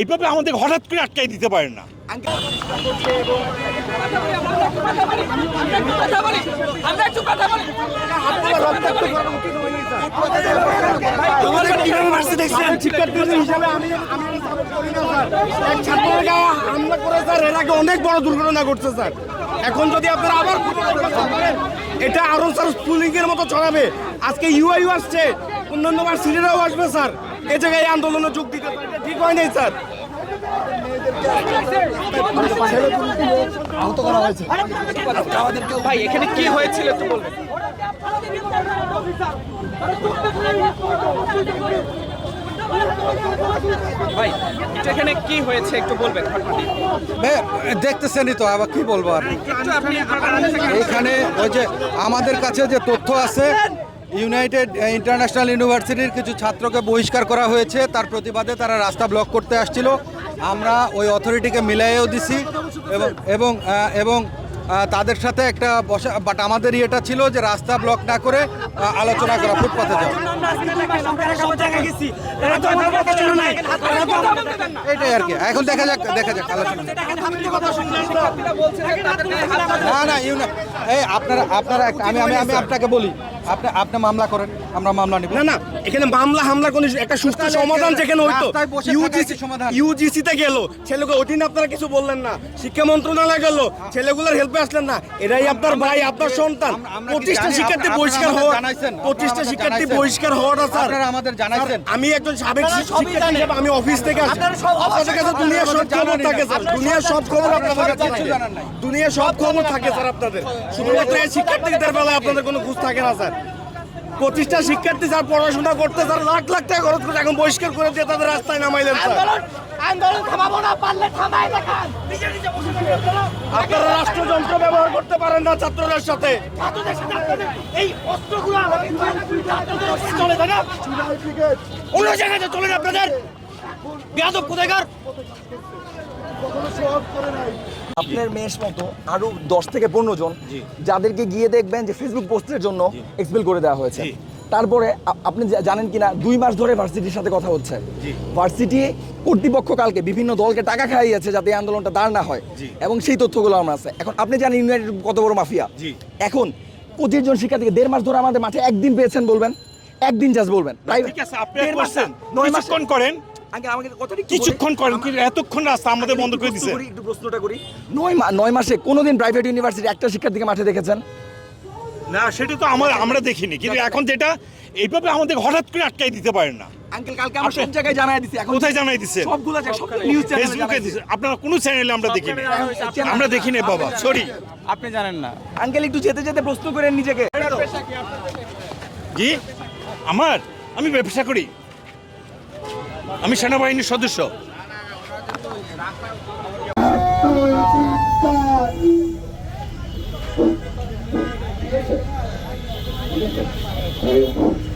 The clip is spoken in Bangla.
এইভাবে আমাদের হঠাৎ করে আটকাই দিতে পারেন না। অনেক বড় দুর্ঘটনা ঘটছে স্যার। এখন যদি আপনারা আবার এটা আরো স্যার পুলিং এর মতো ছড়াবে। আজকে ইউআইউ আসছে, অন্যান্য সিরিয়ারাও আসবে স্যার। এই জায়গায় আন্দোলনে যোগ দিতে ঠিক হয় নাই স্যার। আহত করা হয়েছে। ভাই এখানে কি হয়েছিল একটু বলবেন? ভাই এখানে কি হয়েছে একটু বলবেন? দেখতেছেনই তো, আবার কি বলবো আর। এখানে ওই যে আমাদের কাছে যে তথ্য আছে, ইউনাইটেড ইন্টারন্যাশনাল ইউনিভার্সিটির কিছু ছাত্রকে বহিষ্কার করা হয়েছে, তার প্রতিবাদে তারা রাস্তা ব্লক করতে আসছিল। আমরা ওই অথরিটিকে মিলাইয়েও দিছি এবং এবং এবং তাদের সাথে একটা বসা, বাট আমাদের ইয়েটা ছিল যে রাস্তা ব্লক না করে আলোচনা করা, ফুটপাথে যাওয়া। এটাই আর কি। এখন দেখা যাক আলোচনা। না এই আপনারা আমি আপনাকে বলি, আপনি মামলা করেন, আমরা মামলা নিব। না এখানে মামলা হামলা কোন একটা সুষ্ঠু সমাধান যেখানে হইতো। ইউজিসিতে গেল ছেলেকে, ওই দিন আপনারা কিছু বললেন না। শিক্ষা মন্ত্রণালয় গেল, ছেলেগুলোর হেল্পে আসলেন না। এরাই আপনার ভাই, আপনার সন্তান। 25টা শিক্ষার্থী বহিষ্কার হওয়া, 25টা শিক্ষার্থী বহিষ্কার হওয়াটা স্যার আমাদের জানাইছেন। আমি একজন সাবেক শিক্ষার্থী হিসেবে আমি অফিস থেকে আসি। আপনাদের কাছে দুনিয়ার সব খবর থাকে স্যার, দুনিয়ার সব খবর আপনাদের কাছে থাকে, দুনিয়ার সব খবর থাকে স্যার আপনাদের। শুধুমাত্র এই শিক্ষার্থীদের বেলায় আপনাদের কোনো খোঁজ থাকে না স্যার। 25টা শিক্ষার্থী স্যার পড়াশোনা করতে স্যার লাখ টাকা খরচ করে এখন বহিষ্কার করে দিয়ে তাদের রাস্তায় নামাইলেন স্যার। আন্দোলন থামাবো না, পারলে থামাই দেখান। আপনারা রাষ্ট্রযন্ত্র ব্যবহার করতে পারেন না ছাত্রদের সাথে। এই অস্ত্রগুলো চলে না, অন্য জায়গায় চলে না আপনাদের। বেয়াদব কোথাকার। আপনার মেয়ের মতো আরো 10 থেকে 15 জন যাদেরকে গিয়ে দেখবেন যে ফেসবুক পোস্টের জন্য এক্সপেল করে দেওয়া হয়েছে। তারপরে আপনি জানেন কিনা 2 মাস ধরে ভার্সিটির সাথে কথা হচ্ছে। ভার্সিটি কর্তৃপক্ষ কালকে বিভিন্ন দলকে টাকা খাইয়েছে যাতে এই আন্দোলনটা দাঁড় না হয়, এবং সেই তথ্যগুলো আমরা আছে। এখন আপনি জানেন ইউনাইটেড কত বড় মাফিয়া। এখন 25 জন শিক্ষার্থীকে 1.5 মাস ধরে আমাদের মাঠে একদিন পেয়েছেন বলবেন, একদিন জাস্ট বলবেন। ঠিক আছে, আপনি করছেন 9 মাস কোন করেন, কিছুক্ষণ করেন, কিন্তু এতক্ষণ রাস্তা আমাদের বন্ধ করে দিয়েছে। একটু প্রশ্নটা করি, 9 মাসে কোনোদিন প্রাইভেট ইউনিভার্সিটি একটা শিক্ষার্থীকে মাঠে দেখেছেন? না, সেটা তো আমরা দেখিনি, কিন্তু এখন যেটা এইভাবে আমাদের হঠাৎ করে আটকাই দিতে পারেন না। আঙ্কেল কালকে আমরা সব জায়গায় জানাই দিছি। এখন কোথায় জানাই দিছে? সবগুলো নিউজ চ্যানেলে ফেসবুকে দিছে। আপনারা কোন চ্যানেলে আমরা দেখিনি, আমরা দেখিনি বাবা, সরি। আপনি জানেন না আঙ্কেল, একটু যেতে যেতে প্রশ্ন করেন নিজেকে। জি, আমি ব্যবসা করি, আমি সেনাবাহিনীর সদস্য। Thank you.